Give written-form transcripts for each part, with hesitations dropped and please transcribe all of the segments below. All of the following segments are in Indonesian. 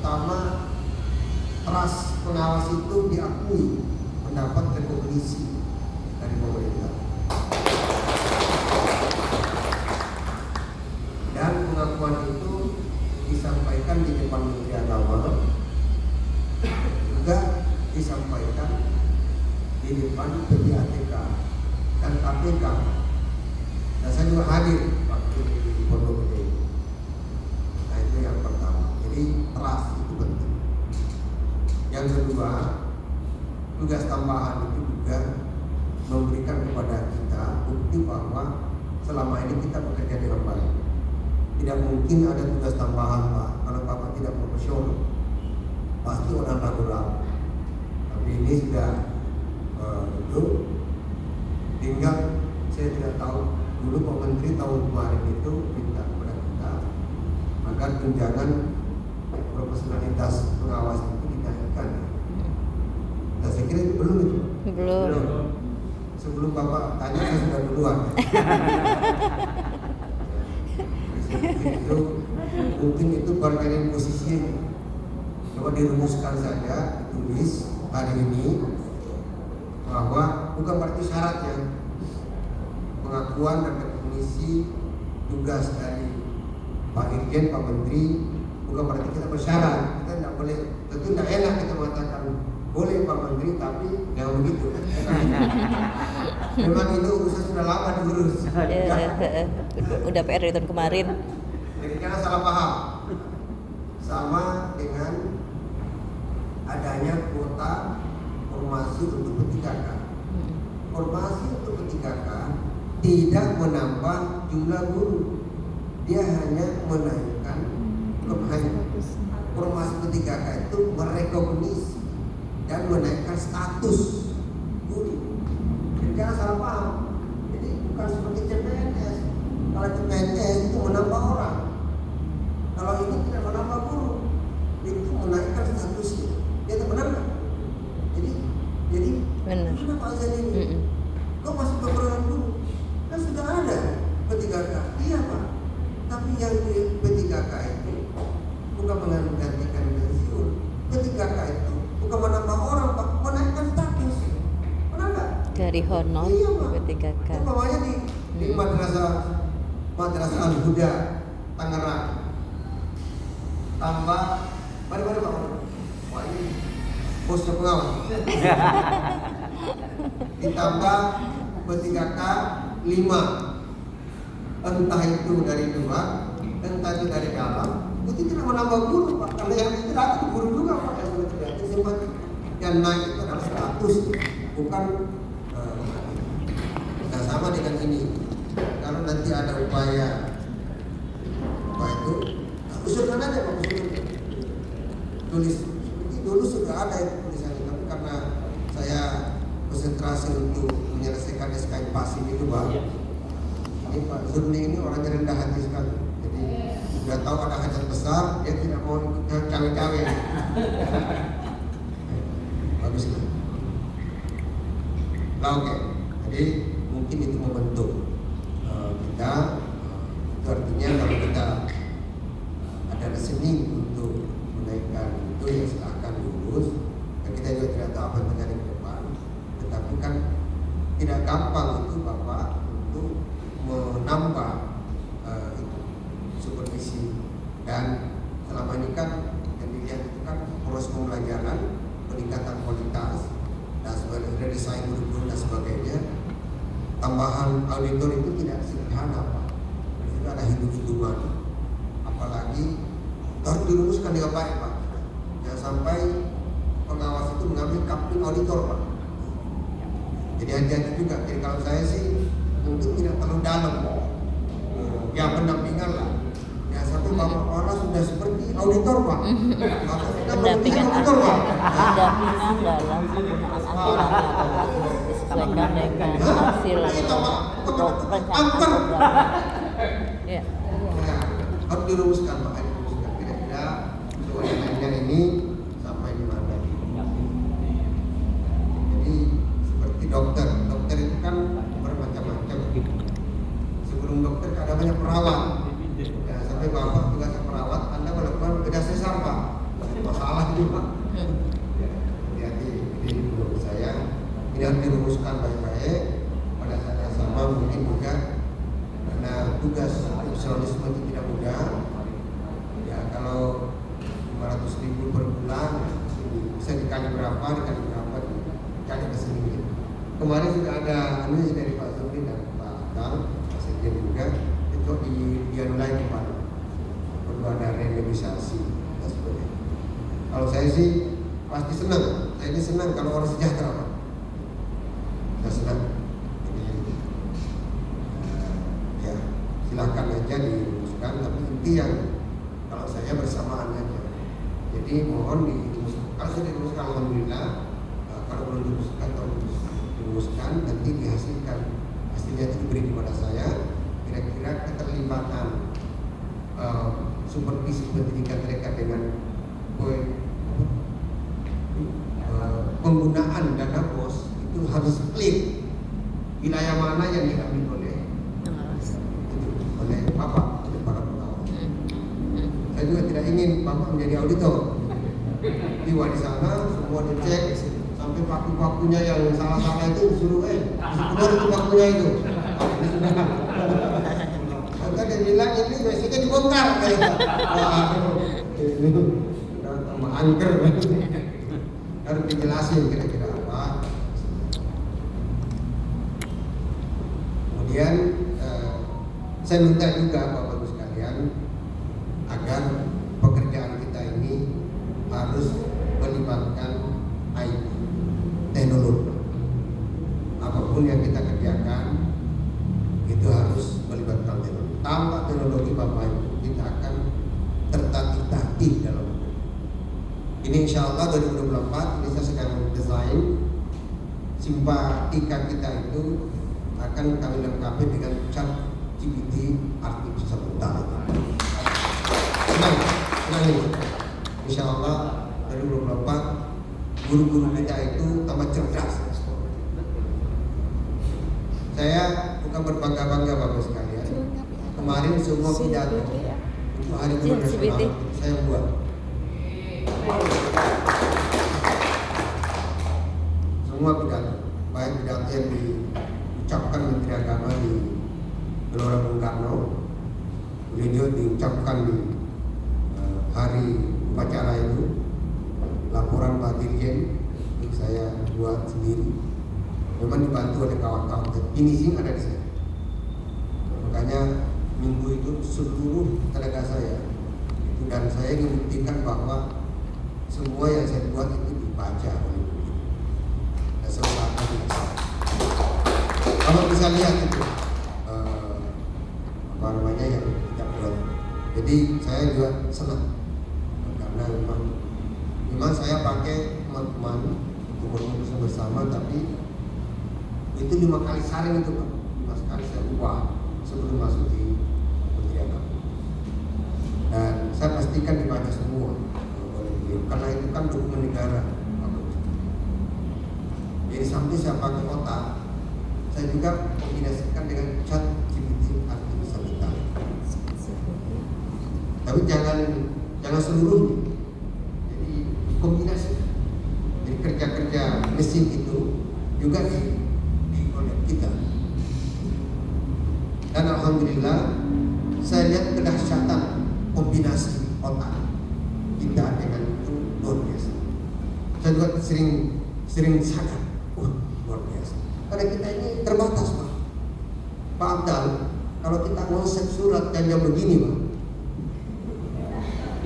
pertama, trust pengawas itu diakui, mendapat rekognisi dari pemerintah. Dan pengakuan itu disampaikan di depan Menteri Agama, juga disampaikan di depan PPATK dan KPK. Dan saya juga hadir waktu di Pondok Gede. Nah, itu yang pertama. Jadi trust itu penting. Yang kedua, tugas tambahan itu juga memberikan kepada kita bukti bahwa selama ini kita bekerja dengan baik. Tidak mungkin ada tugas tambahan, Pak, kalau Bapak tidak profesional. Pasti orang ragu-ragu. Tapi ini sudah itu tinggal saya tidak tahu. Dulu Pak Menteri tahun kemarin itu minta kepada kita agar tunjangan profesionalitas pengawas itu dinaikkan. Dan saya kira belum itu. Belum. Sebelum Bapak tanya saya sudah duluan. Itu mungkin itu bargaining posisi. Coba dirumuskan saja, ditulis hari ini bahwa bukan berarti syarat ya. Pengakuan dan rekognisi tugas dari Pak Irjen, Pak Menteri bukan berarti kita bersyarat. Kita tidak boleh, tentu tidak enak kita mengatakan boleh Pak Menteri, tapi jangan begitu. Memang itu urusan sudah lama diurus. Udah PR dari tahun kemarin. Jadi jangan salah paham. Sama dengan adanya kuota formasi untuk P3K. Formasi untuk P3K tidak menambah jumlah guru, dia hanya menaikkan formasi P3K itu merekognisi dan menaikkan status guru. Jadi jangan salah paham. Jadi bukan seperti CPNS. Kalau CPNS itu menambah orang, kalau ini tidak menambah guru, itu menaikkan statusnya. Dia itu benar nggak? Jadi Benar. mana Pak Zain ini? Kok masih kekurangan guru? Kan sudah ada P3K. Iya Pak. Tapi yang di P3K itu bukan menggantikan pensiun. P3K itu bukan menambah orang Pak, menaikkan status. Benar nggak? Dari honor Iya Pak. P3K. Umpamanya di madrasah Al-Huda Tangerang tambah mari Pak. Wah ini bosnya pengawas. Ditambah P3K 5, entah itu dari luar, entah itu dari dalam, itu tidak menambah guru Pak. Karena yang itu datang guru juga Pak, yang sudah tidak sempat yang naik itu adalah status, bukan. Nah sama dengan ini, kalau nanti ada upaya itu, usulkan aja Pak, usulkan. Tulis, dulu sudah ada itu tulisannya, tapi karena saya konsentrasi untuk menyelesaikan SKM pasif itu Pak. Ini Pak Zurni ini orangnya rendah hati sekali. Jadi sudah tahu ada hajat besar, dia tidak mau ikut cawe-cawe. Bagus kan? Nah oke, jadi mungkin itu membentuk kita. Itu artinya kalau kita ada reasoning untuk menaikkan itu ya silahkan diurus. Dan kita juga tidak tahu apa yang terjadi ke depan. Tetapi kan tidak gampang itu Bapak untuk menambah supervisi. Dan selama ini kan yang dilihat itu kan proses pembelajaran, peningkatan kualitas dan sebagainya, desain kurikulum dan sebagainya. Tambahan auditor itu tidak sederhana Pak. Itu ada hitung-hitungan. Apalagi harus dirumuskan dengan baik Pak. Jangan sampai pengawas itu mengambil kapling auditor Pak. Jadi hati-hati juga. Jadi kalau saya sih mungkin tidak terlalu dalam. Ya pendampingan lah. Ya satu Bapak orang sudah seperti auditor Pak. Pendampingan auditor Pak. Pendampingan dalam penggunaan anggaran disesuaikan dengan hasil rencana program. Ya. Harus dirumuskan Pak. Dirumuskan kira-kira soalnya ini sampai di mana. Jadi seperti dokter itu kan bermacam-macam. Sebelum dokter ada banyak perawat. Ya, sampai Bapak tugasnya perawat, Anda melakukan bedah sesar Pak. catatan baik-baik. Pada saat yang sama mungkin juga karena tugas profesionalisme itu tidak mudah. Ya kalau 500.000 per bulan bisa dikali berapa, dikali ke seminggu. Kemarin sudah ada analisis dari Pak Zubin dan Pak Akal, Pak Sekjen juga, itu dianulai kembali. Perlu ada renegosiasi dan sebagainya. Kalau saya sih pasti senang. Saya ini senang kalau orang sejahtera, Pak. Saya senang. Ya, silakan aja dirumuskan, tapi inti yang kalau saya bersamaan aja. Jadi mohon dirumuskan. Kalau sudah dirumuskan, alhamdulillah. Kalau belum dirumuskan, dirumuskan, nanti dihasilkan. Hasilnya itu diberi kepada saya. Kira-kira keterlibatan supervisi pendidikan mereka dengan penggunaan dana BOS itu harus clear. Wilayah mana yang diambil oleh Bapak, oleh para pegawai. Saya juga tidak ingin Bapak menjadi auditor. Di di sana semua dicek sampai paku-pakunya yang salah-salah itu disuruh keluar itu pakunya itu. Maka dia bilang ini basicnya dibongkar kayak ini sama angker. Harus dijelasin kira-kira apa. Kemudian saya minta juga Bapak-Ibu sekalian agar pekerjaan kita ini harus melibatkan IT, teknologi. Apapun yang kita kerjakan itu harus melibatkan teknologi. Tanpa teknologi Bapak-Ibu kita akan tertatih-tatih dalam ini. Insya Allah 2024 ini saya sedang desain simpatika kita itu akan kami lengkapi dengan ChatGPT artificial intelligence. Senang ini. Insya Allah 2024 guru-guru kita itu tambah cerdas. Saya bukan berbangga-bangga Bapak sekalian. Kemarin semua pidato untuk Hari Guru Nasional saya buat. Semua pidato, baik pidato yang diucapkan Menteri Agama di Gelora Bung Karno, video diucapkan di hari upacara itu, laporan Pak Dirjen itu saya buat sendiri, memang dibantu oleh kawan-kawan. Finishing ada di sana. Makanya minggu itu seluruh tenaga saya itu, dan saya ingin buktikan bahwa semua yang saya buat itu dibaca oleh publik. Dan selama bisa. Kalau bisa lihat itu apa namanya yang kita buat. Jadi saya juga senang karena memang saya pakai teman-teman untuk merumuskan bersama, tapi itu 5 kali saring itu Pak. 5 kali saya ubah sebelum masuk di Kementerian Agama. Dan saya pastikan dibaca semua. Karena itu kan dokumen negara. Jadi sampai saya pakai otak, saya juga kombinasikan dengan ChatGPT artificial intelligence. Tapi jangan seluruhnya. Jadi kombinasi. Jadi kerja-kerja mesin itu juga di oleh kita. Dan alhamdulillah saya lihat kedahsyatan kombinasi otak kita dengan itu luar biasa. Saya juga sering sadar, luar biasa. Karena kita ini terbatas Pak. Pak Abdal, kalau kita ngonsep surat dan yang begini Pak,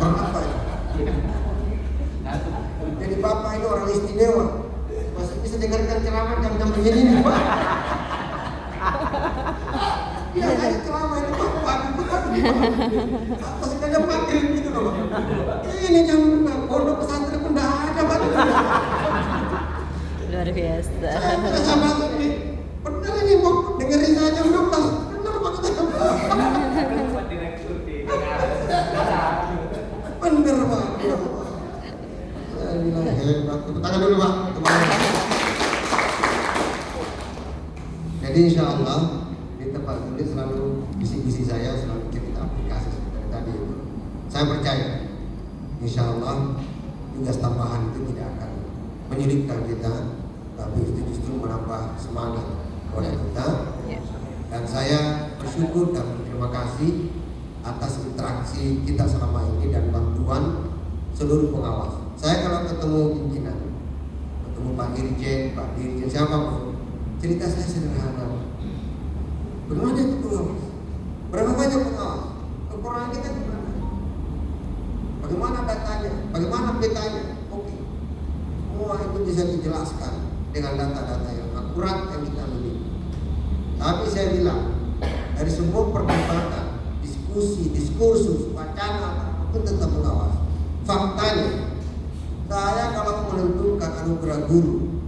apa ya? Jadi Bapak ini orang istimewa, masih bisa dengarkan ceramah jam-jam begini nih Pak. Ya saya ceramah ini Pak, masih ada maghrib gitu loh. Ini jam pondok pesantren pun tidak ada Pak. Luar biasa. Saya sama ini, benar ini mau dengerin saya jam 12. Benar Pak kata Pak. Benar Pak. Saya bilang hebat. Tepuk tangan dulu Pak. Jadi insya Allah di tempat ini selalu visi-visi saya selalu cerita aplikasi seperti tadi itu. Saya percaya insya Allah tugas tambahan itu tidak akan menyulitkan kita, tapi itu justru menambah semangat oleh kita. Ya. Dan saya bersyukur dan berterima kasih atas interaksi kita selama ini dan bantuan seluruh pengawas. Saya kalau ketemu pimpinan, ketemu Pak Dirjen, siapapun, cerita saya sederhana. Bagaimana itu pengawas? Berapa banyak pengawas? Kekurangan kita gimana? Bagaimana datanya? Bagaimana petanya? Oke, semua itu bisa dijelaskan dengan data-data yang akurat yang kita miliki. Tapi saya bilang, dari semua perdebatan, diskusi, diskursus, wacana, itu tetap pengawas. Faktanya, saya kalau menentukan anugerah guru,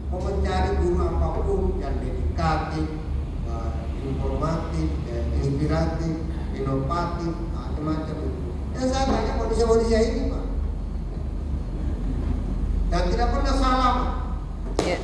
mau mencari guru apapun yang dedikatif, informatif, inspiratif, inovatif, macam-macam itu. Yang saya tanya manusia-manusia ini, Pak, dan tidak pernah salah, Pak. Ya.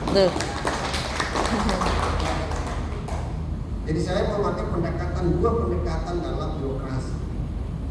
Betul. Jadi saya memakai dua pendekatan dalam birokrasi.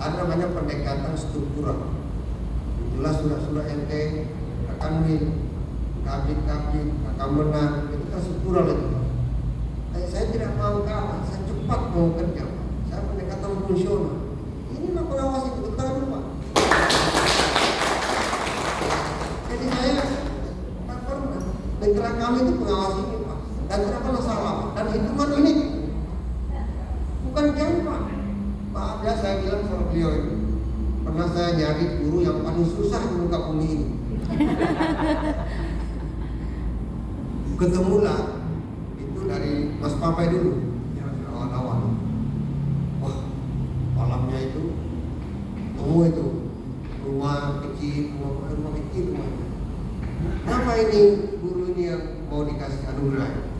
Ada namanya pendekatan struktural. Itulah surat-surat ente akan kabit, akan menang, itu kan struktural itu. Saya tidak mau kalah, saya cepat mau kerja, Pak. Saya pendekatan fungsional. Inilah pengawas itu, betul, Pak. Jadi saya tak pernah. Mitra kami itu pengawas ini, Pak. Dan tidak pernah salah, Pak. Dan hitungan ini bukan gampang. Maaf ya, saya bilang sama beliau itu, pernah saya nyari guru yang paling susah di muka bumi ini. Ketemulah itu dari Mas Papai dulu, awal-awal. Wah, malamnya itu ketemu itu rumah kecil, rumah kecil rumahnya. Kenapa ini guru ini yang mau dikasih anugerah?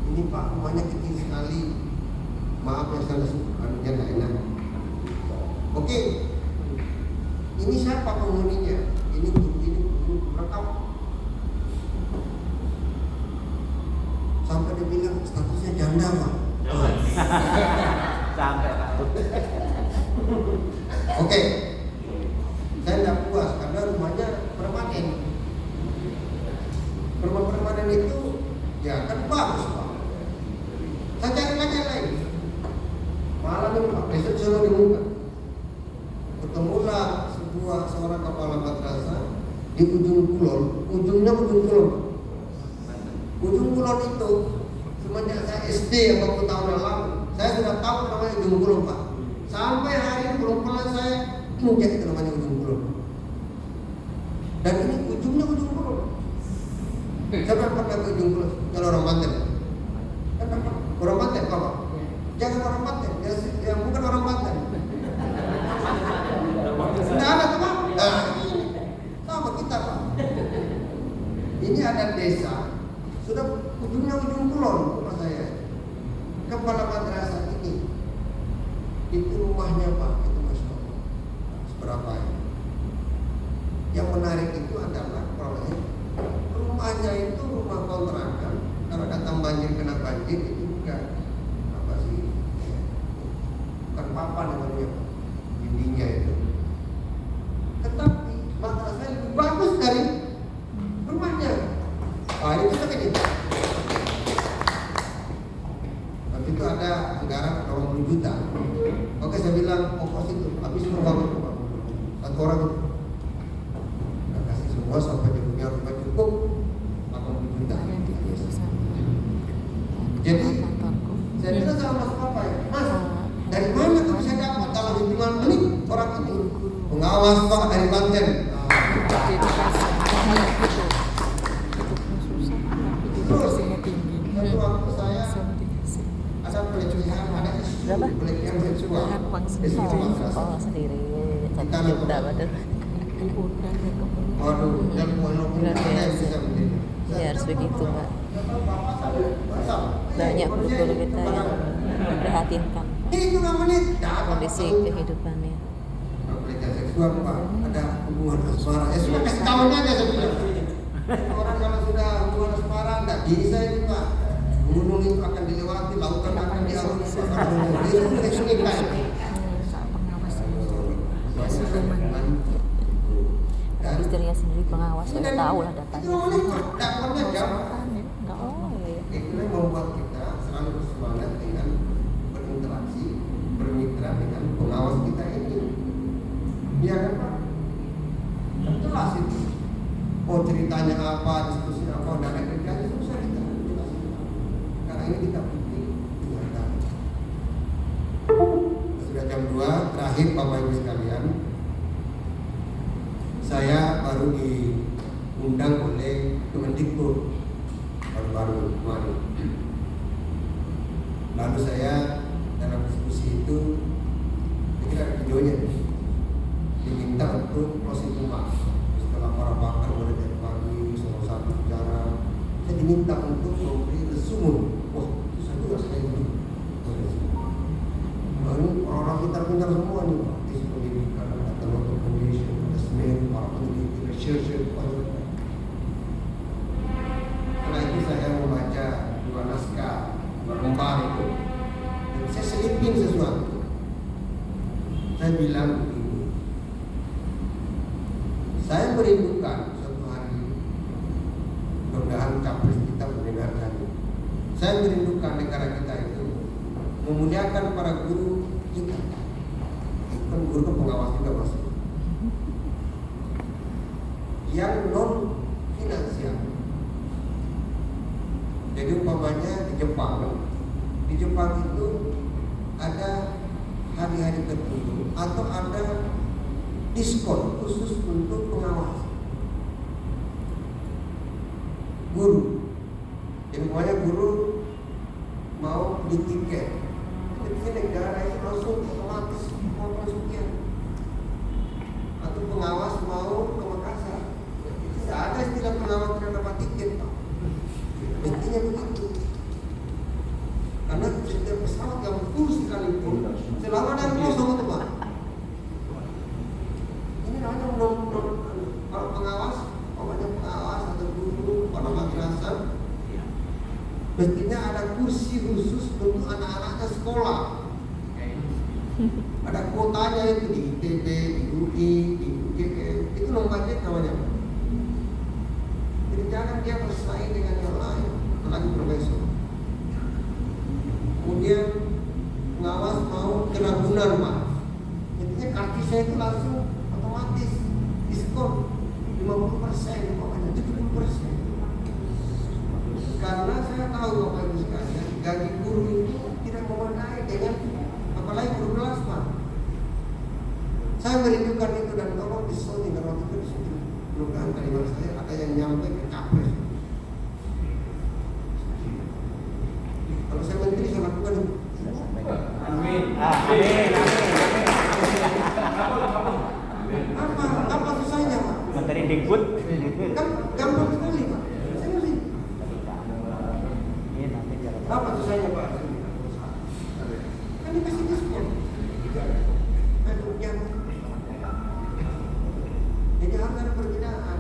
Ini Pak, rumahnya kecil sekali. Maaf ya, saya anunya nggak enak. Oke, ini siapa penghuninya? Ini guru rekam. Sampai dia bilang statusnya janda, Pak. Sampai Pak. Oke, saya tidak puas karena rumahnya permanen. Rumah permanen itu ya kan bagus, Pak. Saya cari lagi yang lain. Malam ini Pak, besok suruh dibuka. Ketemulah seorang kepala madrasah di ujung kulon, ujungnya ujung kulon. Ujung kulon itu semenjak saya SD yang 40 tahun yang lalu, saya sudah tahu namanya ujung kulon, Pak. Sampai hari ini belum pernah saya injak itu namanya ujung kulon. Dan ini ujungnya ujung kulon. Siapa pernah ke ujung kulon? Kalau orang Banten. Orang Banten, Pak. Jangan orang Banten, yang bukan orang Banten. Tidak ada, Pak. Nah, ini sama kita, Pak. Ini ada desa, sudah ujungnya ujung kulon rumah saya. Kepala madrasah ini, itu rumahnya, Pak, itu Masya Allah. Seberapa ini? Yang menarik itu adalah rumahnya itu rumah kontrakan. Kalau datang banjir, kena banjir, itu bukan apa sih? Bukan papan namanya, dindingnya itu. Tetapi madrasah lebih bagus dari rumahnya. Wah, itu kan ini. Waktu itu ada anggaran 20 juta. Oke, saya bilang pokok itu habis bangun rumah. Satu orang itu. Nah, kasih semua sampai dia punya rumah cukup 80 juta. Jadi saya bilang sama Mas Papa ya, Mas, dari mana tuh bisa dapat dalam hitungan menit orang itu? Pengawas Pak dari Banten. Terus satu waktu saya ada pelecehan, ada isu pelecehan seksual. Oh, sendiri. 1 juta, betul. Waduh, dan walaupun Luar saya biasa. bisa menjadi. Ya harus begitu, Pak. Banyak guru kita yang memprihatinkan Itu namanya kondisi kehidupannya. pelecehan seksual, Pak. Ada hubungan asmara. Ya sudah kasih tahu aja sebenarnya. Orang kalau sudah hubungan asmara, tidak bisa ini, Pak. Gunung itu akan dilewati, lautan akan dialiri, itu nikah. Dan dirinya sendiri pengawas Ini sudah kan- tahu lah itu datanya. oleh dakwahnya siapa? Enggak oh iya. Itulah yang membuat kita selalu bersemangat dengan berinteraksi, bermitra dengan pengawas kita ini. Iya kan Pak? Kan jelas itu. Oh ceritanya apa, diskusi apa, dan ada kerjanya susah kita jelasin. Karena ini kita bukti nyata. Sudah jam 2, terakhir Bapak Ibu sekalian, saya baru diundang oleh Kemendikbud baru-baru kemarin. Lalu saya dalam diskusi itu, kita ada videonya, diminta untuk closing remarks. Setelah para pakar mulai dari pagi, semua satu bicara, saya diminta untuk memberi resume. Wah, itu saya juga ini. Lalu orang-orang pintar-pintar semua nih, praktis pendidikan, data local condition, assessment, para peneliti, researcher, setelah itu saya membaca 2 naskah, 2 lembar itu, dan saya selipin sesuatu. Saya bilang begini, saya merindukan suatu hari, mudah-mudahan capres kita mendengarkan ini. Saya merindukan negara kita itu memuliakan para guru kita. Itu kan guru pengawas juga masuk. Yang non finansial. Jadi umpamanya di Jepang itu ada hari-hari tertentu atau ada diskon khusus untuk pengawas guru. Jadi umpamanya guru mau beli tiket, ketika negara itu langsung otomatis potong sekian. Atau pengawas mau ke Makassar, tidak ada istilah pengawas tidak dapat tiket, Pak. Intinya begitu. Karena setiap pesawat yang full sekalipun, selama dari kosong itu Pak. Ini namanya kalau pengawas, namanya pengawas atau guru, pada madrasah, mestinya ada kursi khusus untuk anak-anaknya sekolah. Ada kuotanya itu di ITB, di UI, di UGM, itu non-budget namanya. Jadi jangan dia bersaing dengan yang lain, apalagi profesor. Kemudian pengawas mau ke Ragunan Pak, jadinya kaki saya itu langsung otomatis diskon 50%, pokoknya 70%. Karena saya tahu Bapak Ibu sekalian, gaji guru itu tidak memadai dengan apalagi guru kelas Pak. Saya merindukan itu dan tolong disoting kalau itu disoting. Bukan kalimat saya ada yang nyampe ke capres. Kalau saya menteri saya lakukan itu. Amin. Amin. Apa susahnya Pak? Menteri Dikbud. Kan gampang sekali Pak. Saya ngerti. Apa susahnya Pak? Kan dikasih diskon. Bentuknya. Jadi harus ada perbedaan.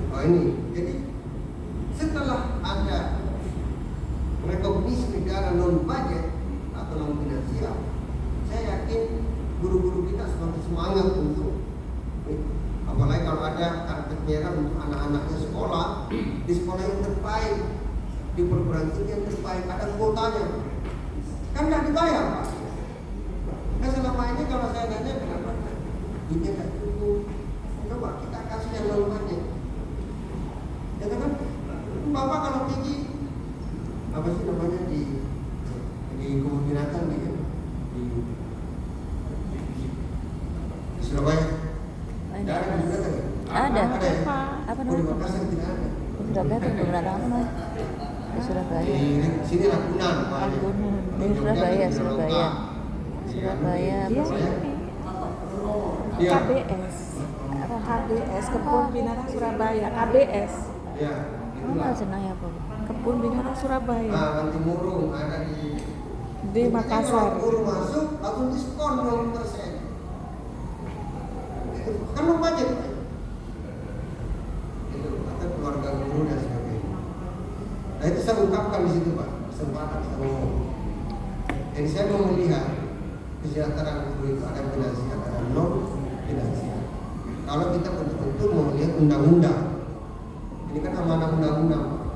Oh ini, jadi setelah ada rekognisi negara non budget atau non finansial, saya yakin guru-guru kita semakin semangat untuk, apalagi kalau ada karpet merah untuk anak-anaknya sekolah, di sekolah yang terbaik, di perguruan tinggi yang terbaik, ada kuotanya. Kan nggak dibayar Pak. Nah selama ini kalau saya nanya kenapa duitnya nggak cukup, coba kita kasih yang non budget. Ya kan, Bapak kalau pergi apa sih namanya di kebun binatang di Surabaya. Ada kebun binatang ya? Ada. Ada ya? Apa Oh, di namanya? Makassar tidak ada. Surabaya tuh beneran apa namanya? Di Surabaya. Di sini Ragunan. Ragunan. Di Surabaya. Surabaya. Iya. KBS apa HBS Kebun Binatang Surabaya KBS Iya. Mana senang ya Pak? Kebun Binatang Surabaya Nanti murung ada di Makassar. Kalau guru masuk langsung diskon 20%. Kan lo budget. Itu kata keluarga guru dan sebagainya. Nah itu saya ungkapkan di situ Pak, kesempatan saya ngomong. Jadi saya mau melihat kesejahteraan guru itu ada finansial, ada non finansial. Kalau kita betul-betul mau lihat undang-undang, ini kan amanah undang-undang.